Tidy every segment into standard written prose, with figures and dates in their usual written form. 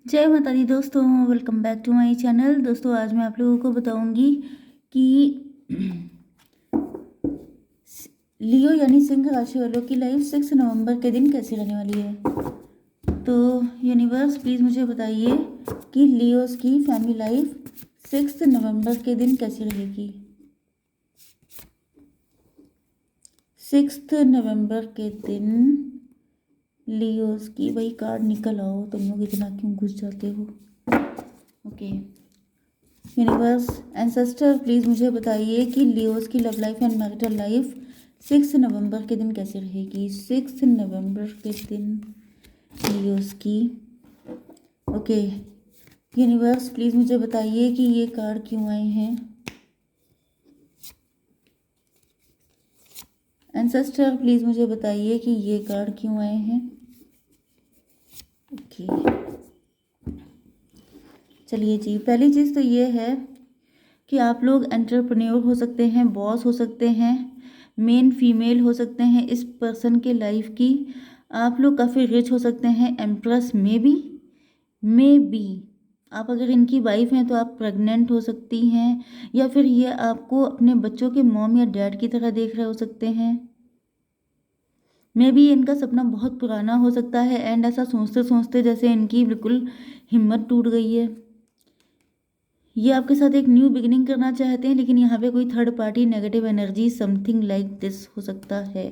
जय माता दी दोस्तों, welcome back to my channel. दोस्तों आज मैं आप लोगों को बताऊंगी कि लियो यानी सिंह राशि वालों की लाइफ 6 नवंबर के दिन कैसी रहने वाली है। तो यूनिवर्स प्लीज़ मुझे बताइए कि लियोस की फैमिली लाइफ 6 नवंबर के दिन कैसी रहेगी। 6 नवंबर के दिन लियोस की वही कार्ड निकल आओ। तुम लोग इतना क्यों घुस जाते हो। ओके यूनिवर्स एंसेस्टर प्लीज़ मुझे बताइए कि लियोस की love life and marital life 6 नवंबर के दिन कैसे रहेगी। 6 नवंबर के दिन लियोस की। ओके यूनिवर्स प्लीज़ मुझे बताइए कि ये कार्ड क्यों आए हैं। एंसेस्टर प्लीज़ मुझे बताइए कि ये कार्ड क्यों आए हैं। ओके चलिए जी, पहली चीज़ तो ये है कि आप लोग एंटरप्रेन्योर हो सकते हैं, बॉस हो सकते हैं, मेन फीमेल हो सकते हैं इस पर्सन के लाइफ की। आप लोग काफ़ी रिच हो सकते हैं, एम्प्रेस में बी आप अगर इनकी वाइफ हैं तो आप प्रेग्नेंट हो सकती हैं, या फिर ये आपको अपने बच्चों के मॉम या डैड की तरह देख रहे हो सकते हैं। मे बी इनका सपना बहुत पुराना हो सकता है एंड ऐसा सोचते सोचते जैसे इनकी बिल्कुल हिम्मत टूट गई है। ये आपके साथ एक न्यू बिगिनिंग करना चाहते हैं, लेकिन यहाँ पे कोई third party negative energy something like this हो सकता है।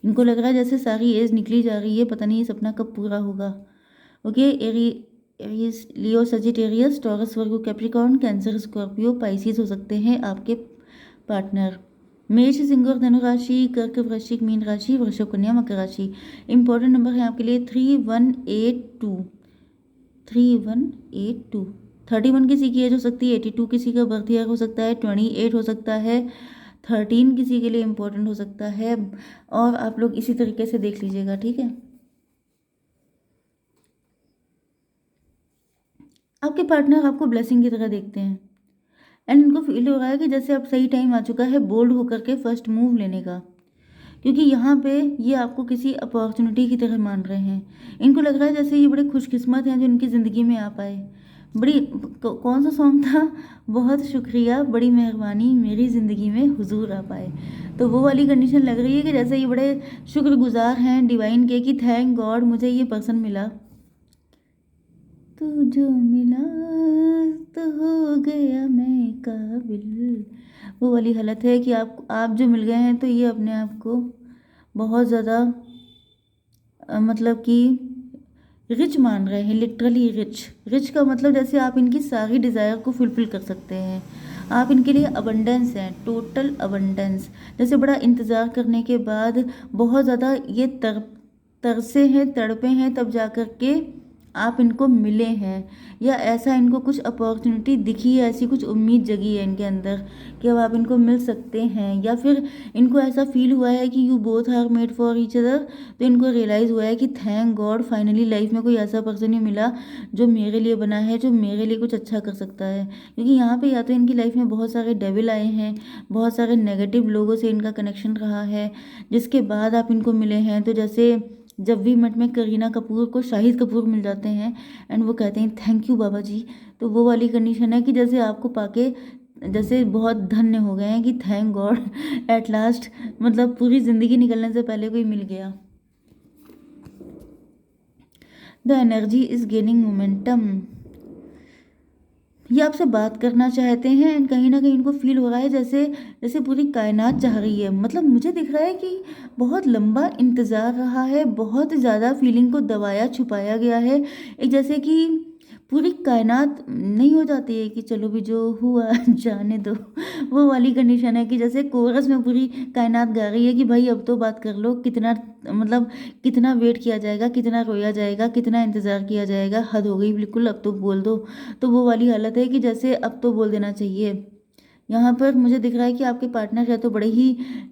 इनको लग रहा है जैसे सारी एज निकली जा रही है, पता नहीं ये सपना कब पूरा होगा। Okay Aries Leo Sagittarius Taurus Virgo Capricorn cancer Scorpio Pisces हो सकते हैं आपके पार्टनर। मेष सिंह और धनु राशि, कर्क वृश्चिक मीन राशि, वृषभ कन्या मकर राशि। इंपॉर्टेंट नंबर है आपके लिए 3182 3182। 31 किसी की एज हो सकती है, 82 किसी का बर्थ ईयर हो सकता है, 28 हो सकता है, 13 किसी के लिए इम्पोर्टेंट हो सकता है। और आप लोग इसी तरीके से देख लीजिएगा, ठीक है। आपके पार्टनर आपको ब्लेसिंग की तरह देखते हैं एंड इनको फील हो रहा है कि जैसे अब सही टाइम आ चुका है बोल्ड होकर के फर्स्ट मूव लेने का, क्योंकि यहाँ पे ये आपको किसी अपॉर्चुनिटी की तरह मान रहे हैं। इनको लग रहा है जैसे ये बड़े खुशकिस्मत हैं जो इनकी ज़िंदगी में आ पाए। बड़ी कौन सा सॉन्ग था, बहुत शुक्रिया बड़ी मेहरबानी मेरी ज़िंदगी में हुजूर आ पाए। तो वो वाली कंडीशन लग रही है कि जैसे ये बड़े शुक्रगुजार हैं डिवाइन के कि थैंक गॉड मुझे ये पर्सन मिला। तो जो मिला तो हो गया मैं काबिल, वो वाली हालत है कि आप जो मिल गए हैं तो ये अपने आप को बहुत ज़्यादा मतलब कि रिच मान रहे हैं, लिटरली रिच। रिच का मतलब जैसे आप इनकी सारी डिज़ायर को फुलफिल कर सकते हैं। आप इनके लिए अबंडेंस हैं, टोटल अबंडेंस। जैसे बड़ा इंतज़ार करने के बाद बहुत ज़्यादा ये तरसे हैं, तड़पे हैं, तब जा कर के आप इनको मिले हैं, या ऐसा इनको कुछ अपॉर्चुनिटी दिखी है, ऐसी कुछ उम्मीद जगी है इनके अंदर कि अब आप इनको मिल सकते हैं, या फिर इनको ऐसा फील हुआ है कि you both are made for each other. तो इनको रियलाइज़ हुआ है कि थैंक गॉड फाइनली लाइफ में कोई ऐसा पर्सन ही मिला जो मेरे लिए बना है, जो मेरे लिए कुछ अच्छा कर सकता है। क्योंकि यहाँ पे या तो इनकी लाइफ में बहुत सारे डेविल आए हैं, बहुत सारे नेगेटिव लोगों से इनका कनेक्शन रहा है, जिसके बाद आप इनको मिले हैं। तो जैसे जब वी मेट में करीना कपूर को शाहिद कपूर मिल जाते हैं एंड वो कहते हैं थैंक यू बाबा जी, तो वो वाली कंडीशन है कि जैसे आपको पाके जैसे बहुत धन्य हो गए हैं कि थैंक गॉड एट लास्ट, मतलब पूरी ज़िंदगी निकलने से पहले कोई मिल गया। The energy is gaining momentum. ये आपसे बात करना चाहते हैं एंड कहीं ना कहीं इनको फील हो रहा है जैसे जैसे पूरी कायनात चाह रही है। मतलब मुझे दिख रहा है कि बहुत लंबा इंतज़ार रहा है, बहुत ज़्यादा फीलिंग को दबाया छुपाया गया है। एक जैसे कि पूरी कायनात नहीं हो जाती है कि चलो भी जो हुआ जाने दो, वो वाली कंडीशन है कि जैसे कोरस में पूरी कायनात गा रही है कि भाई अब तो बात कर लो, कितना मतलब कितना वेट किया जाएगा, कितना रोया जाएगा, कितना इंतज़ार किया जाएगा, हद हो गई बिल्कुल, अब तो बोल दो। तो वो वाली हालत है कि जैसे अब तो बोल देना चाहिए। यहाँ पर मुझे दिख रहा है कि आपके पार्टनर या तो बड़े ही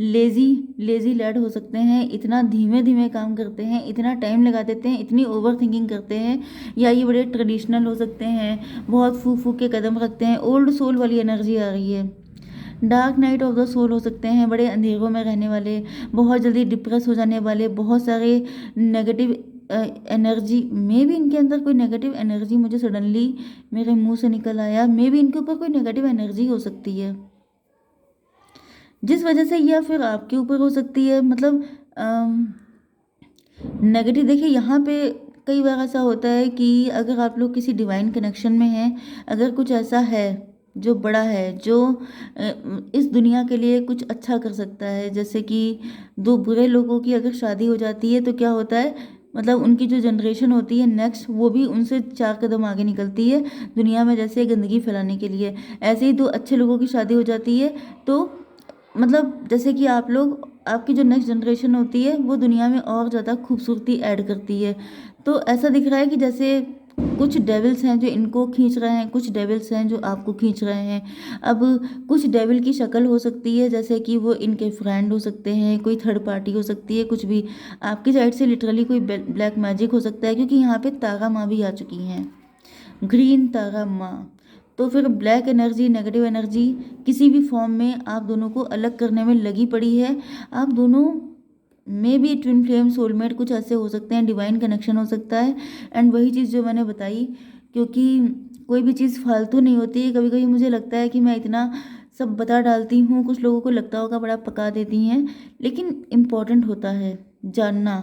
लेज़ी लेज़ी लैड हो सकते हैं, इतना धीमे धीमे काम करते हैं, इतना टाइम लगा देते हैं, इतनी ओवर थिंकिंग करते हैं, या ये बड़े ट्रेडिशनल हो सकते हैं, बहुत फूक फूक के कदम रखते हैं, ओल्ड सोल वाली एनर्जी आ रही है। Dark night of the soul हो सकते हैं, बड़े अंधेरों में रहने वाले, बहुत जल्दी डिप्रेस हो जाने वाले, बहुत सारे नेगेटिव एनर्जी, मे भी इनके अंदर कोई नेगेटिव एनर्जी, मुझे सडनली मेरे मुंह से निकल आया, मे भी इनके ऊपर कोई नेगेटिव एनर्जी हो सकती है, जिस वजह से, या फिर आपके ऊपर हो सकती है, मतलब नेगेटिव। देखिए यहाँ पे कई बार ऐसा होता है कि अगर आप लोग किसी डिवाइन कनेक्शन में हैं, अगर कुछ ऐसा है जो बड़ा है, जो इस दुनिया के लिए कुछ अच्छा कर सकता है, जैसे कि दो बुरे लोगों की अगर शादी हो जाती है तो क्या होता है, मतलब उनकी जो जनरेशन होती है नेक्स्ट, वो भी उनसे 4 कदम आगे निकलती है दुनिया में, जैसे गंदगी फैलाने के लिए। ऐसे ही दो अच्छे लोगों की शादी हो जाती है तो मतलब जैसे कि आप लोग, आपकी जो नेक्स्ट जनरेशन होती है वो दुनिया में और ज़्यादा खूबसूरती ऐड करती है। तो ऐसा दिख रहा है कि जैसे कुछ डेविल्स हैं जो इनको खींच रहे हैं, कुछ डेविल्स हैं जो आपको खींच रहे हैं। अब कुछ डेविल की शक्ल हो सकती है, जैसे कि वो इनके फ्रेंड हो सकते हैं, कोई थर्ड पार्टी हो सकती है, कुछ भी आपकी साइड से लिटरली कोई ब्लैक मैजिक हो सकता है, क्योंकि यहाँ पे तारा माँ भी आ चुकी हैं, ग्रीन तारा माँ। तो फिर ब्लैक एनर्जी, नेगेटिव एनर्जी किसी भी फॉर्म में आप दोनों को अलग करने में लगी पड़ी है। आप दोनों में भी ट्विन फ्लेम, सोलमेट कुछ ऐसे हो सकते हैं, डिवाइन कनेक्शन हो सकता है। एंड वही चीज़ जो मैंने बताई, क्योंकि कोई भी चीज़ फालतू नहीं होती है। कभी कभी मुझे लगता है कि मैं इतना सब बता डालती हूँ, कुछ लोगों को लगता होगा बड़ा पका देती हैं, लेकिन इम्पॉर्टेंट होता है जानना।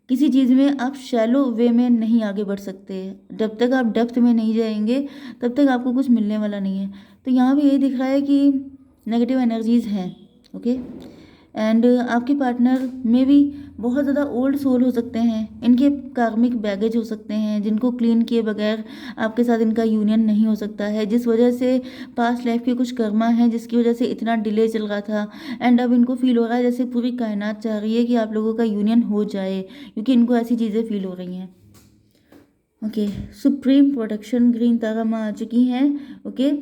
किसी चीज़ में आप शैलो वे में नहीं आगे बढ़ सकते, जब तक आप डेप्थ में नहीं जाएंगे तब तक आपको कुछ मिलने वाला नहीं है। तो यहाँ भी यही दिख रहा है कि नेगेटिव एनर्जीज़ हैं। ओके। एंड आपके पार्टनर में भी बहुत ज़्यादा ओल्ड सोल हो सकते हैं, इनके कार्मिक बैगेज हो सकते हैं, जिनको क्लीन किए बगैर आपके साथ इनका यूनियन नहीं हो सकता है, जिस वजह से पास्ट लाइफ के कुछ कर्मा हैं जिसकी वजह से इतना डिले चल रहा था। एंड अब इनको फील हो रहा है जैसे पूरी कायनात चाह रही है कि आप लोगों का यूनियन हो जाए, क्योंकि इनको ऐसी चीज़ें फील हो रही हैं। Okay. Supreme protection, green Tara माँ आ चुकी हैं। Okay.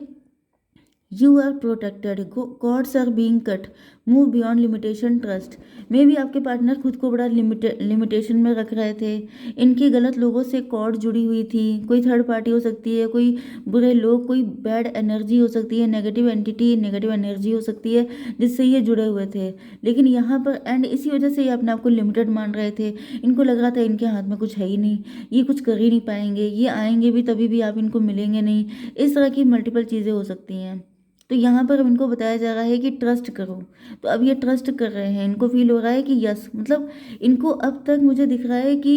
You are protected, cords are being cut, move beyond limitation, trust. मे भी आपके पार्टनर खुद को बड़ा लिमिटेशन में रख रहे थे, इनकी गलत लोगों से कॉर्ड जुड़ी हुई थी, कोई थर्ड पार्टी हो सकती है, कोई बुरे लोग, कोई बैड एनर्जी हो सकती है, नेगेटिव एंटिटी, नेगेटिव एनर्जी हो सकती है जिससे ये जुड़े हुए थे। लेकिन यहाँ पर एंड इसी वजह से ये अपने आप को लिमिटेड मान रहे थे, इनको लग रहा था इनके हाथ में कुछ है ही नहीं, ये कुछ कर ही नहीं पाएंगे, ये आएंगे भी तभी भी आप इनको मिलेंगे नहीं, इस तरह की मल्टीपल चीज़ें हो सकती हैं। तो यहाँ पर अब इनको बताया जा रहा है कि ट्रस्ट करो, तो अब ये ट्रस्ट कर रहे हैं, इनको फील हो रहा है कि यस, मतलब इनको अब तक मुझे दिख रहा है कि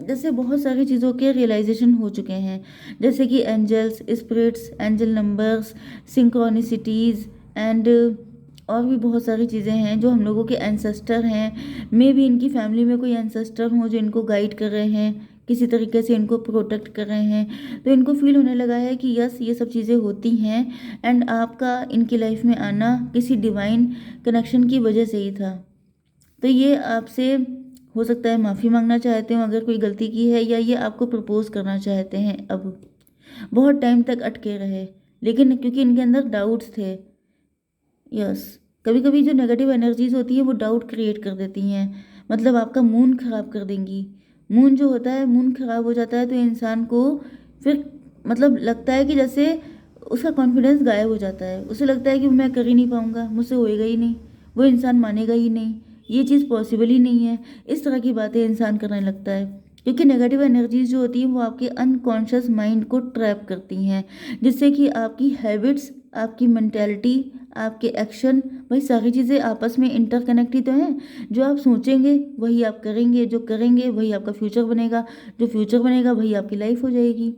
जैसे बहुत सारी चीज़ों के रियलाइजेशन हो चुके हैं, जैसे कि angels, spirits, angel numbers, synchronicities and और भी बहुत सारी चीज़ें हैं जो हम लोगों के एंसेस्टर हैं। मे भी इनकी फैमिली में कोई एंसेस्टर हो जो इनको गाइड कर रहे हैं, किसी तरीके से इनको प्रोटेक्ट कर रहे हैं। तो इनको फील होने लगा है कि यस, ये सब चीज़ें होती हैं एंड आपका इनकी लाइफ में आना किसी डिवाइन कनेक्शन की वजह से ही था। तो ये आपसे हो सकता है माफ़ी मांगना चाहते हो अगर कोई गलती की है, या ये आपको प्रपोज करना चाहते हैं। अब बहुत टाइम तक अटके रहे, लेकिन क्योंकि इनके अंदर डाउट्स थे। यस, कभी कभी जो नेगेटिव एनर्जीज होती है वो डाउट क्रिएट कर देती हैं, मतलब आपका मूड खराब कर देंगी। मूड जो होता है, मूड खराब हो जाता है तो इंसान को फिर मतलब लगता है कि जैसे उसका कॉन्फिडेंस गायब हो जाता है, उसे लगता है कि मैं कर ही नहीं पाऊंगा, मुझसे होएगा ही नहीं, वो इंसान मानेगा ही नहीं, ये चीज़ पॉसिबल ही नहीं है, इस तरह की बातें इंसान करने लगता है। क्योंकि नेगेटिव एनर्जीज जो होती हैं वो आपके अनकॉन्शियस माइंड को ट्रैप करती हैं, जिससे कि आपकी हैबिट्स, आपकी मेंटेलिटी, आपके एक्शन, वही सारी चीज़ें आपस में इंटरकनेक्ट ही तो हैं। जो आप सोचेंगे वही आप करेंगे, जो करेंगे वही आपका फ्यूचर बनेगा, जो फ्यूचर बनेगा वही आपकी लाइफ हो जाएगी।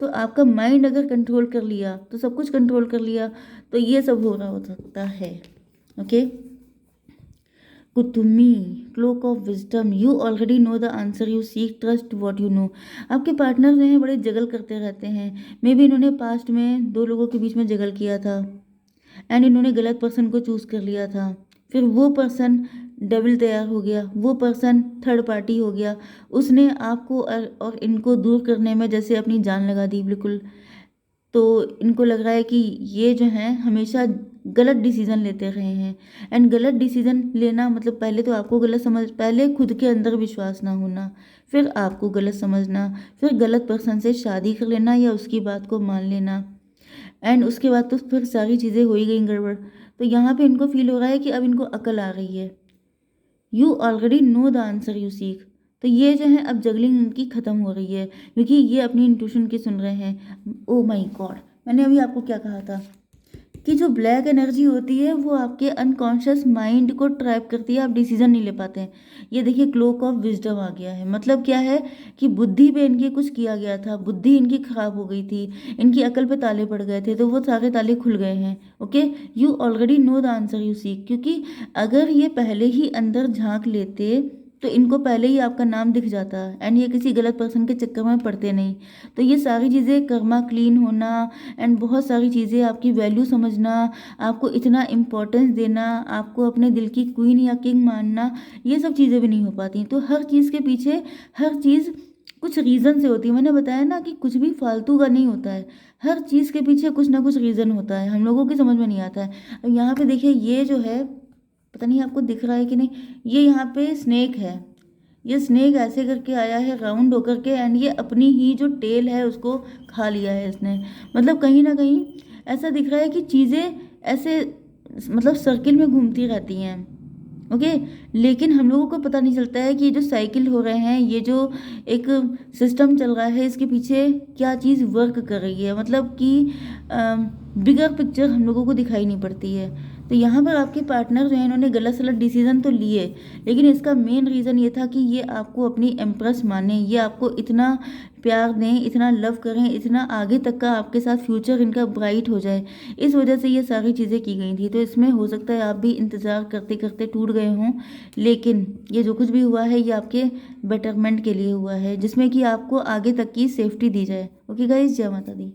तो आपका माइंड अगर कंट्रोल कर लिया तो सब कुछ कंट्रोल कर लिया, तो ये सब हो रहा हो सकता है। Okay. Kuthumi, cloak of wisdom, you already know the answer you seek, trust what you know. आपके पार्टनर जो हैं बड़े जगल करते रहते हैं, मे बी इन्होंने पास्ट में दो लोगों के बीच में जगल किया था एंड इन्होंने गलत पर्सन को चूज़ कर लिया था, फिर वो पर्सन डेविल तैयार हो गया, वो पर्सन थर्ड पार्टी हो गया, उसने आपको और इनको दूर करने में जैसे अपनी जान लगा दी बिल्कुल। तो इनको लग रहा है कि ये जो हैं हमेशा गलत डिसीजन लेते रहे हैं एंड गलत डिसीजन लेना मतलब पहले तो आपको गलत समझ, पहले खुद के अंदर विश्वास ना होना, फिर आपको गलत समझना, फिर गलत पर्सन से शादी कर लेना या उसकी बात को मान लेना एंड उसके बाद तो फिर सारी चीज़ें हो ही गई गड़बड़। तो यहाँ पे इनको फील हो रहा है कि अब इनको अकल आ रही है। You already know the answer you seek, तो ये जो है अब जगलिंग इनकी ख़त्म हो रही है, क्योंकि ये अपनी इंट्यूशन की सुन रहे हैं। ओ माय गॉड, मैंने अभी आपको क्या कहा था कि जो ब्लैक एनर्जी होती है वो आपके अनकॉन्शियस माइंड को ट्रैप करती है, आप डिसीजन नहीं ले पाते हैं। ये देखिए क्लोक ऑफ विजडम आ गया है, मतलब क्या है कि बुद्धि पे इनके कुछ किया गया था, बुद्धि इनकी खराब हो गई थी, इनकी अकल पे ताले पड़ गए थे, तो वो सारे ताले खुल गए हैं। Okay, you already know the answer you seek, क्योंकि अगर ये पहले ही अंदर झांक लेते तो इनको पहले ही आपका नाम दिख जाता, एंड ये किसी गलत पर्सन के चक्कर में पड़ते नहीं। तो ये सारी चीज़ें, कर्मा क्लीन होना एंड बहुत सारी चीज़ें, आपकी वैल्यू समझना, आपको इतना इम्पोर्टेंस देना, आपको अपने दिल की क्वीन या किंग मानना, ये सब चीज़ें भी नहीं हो पाती। तो हर चीज़ के पीछे, हर चीज़ कुछ रीज़न से होती है। मैंने बताया ना कि कुछ भी फालतू का नहीं होता है, हर चीज़ के पीछे कुछ ना कुछ रीज़न होता है, हम लोगों की समझ में नहीं आता है। अब यहाँ पे देखिए, ये जो है, पता नहीं आपको दिख रहा है कि नहीं, ये यहाँ पे स्नेक है। ये स्नेक ऐसे करके आया है राउंड होकर के, एंड ये अपनी ही जो टेल है उसको खा लिया है इसने। मतलब कहीं ना कहीं ऐसा दिख रहा है कि चीज़ें ऐसे मतलब सर्किल में घूमती रहती हैं। ओके, लेकिन हम लोगों को पता नहीं चलता है कि ये जो साइकिल हो रहे हैं, ये जो एक सिस्टम चल रहा है, इसके पीछे क्या चीज़ वर्क कर रही है, मतलब कि बिगर पिक्चर हम लोगों को दिखाई नहीं पड़ती है। तो यहाँ पर आपके पार्टनर जो है, इन्होंने गलत सलत डिसीजन तो लिए, लेकिन इसका मेन रीज़न ये था कि ये आपको अपनी एम्प्रेस माने, ये आपको इतना प्यार दें, इतना लव करें, इतना आगे तक का आपके साथ फ्यूचर इनका ब्राइट हो जाए। इस वजह से ये सारी चीज़ें की गई थी। तो इसमें हो सकता है आप भी इंतज़ार करते करते टूट गए हों, लेकिन ये जो कुछ भी हुआ है ये आपके बेटरमेंट के लिए हुआ है, जिसमें कि आपको आगे तक की सेफ्टी दी जाए। ओके गाइस, जय माता दी।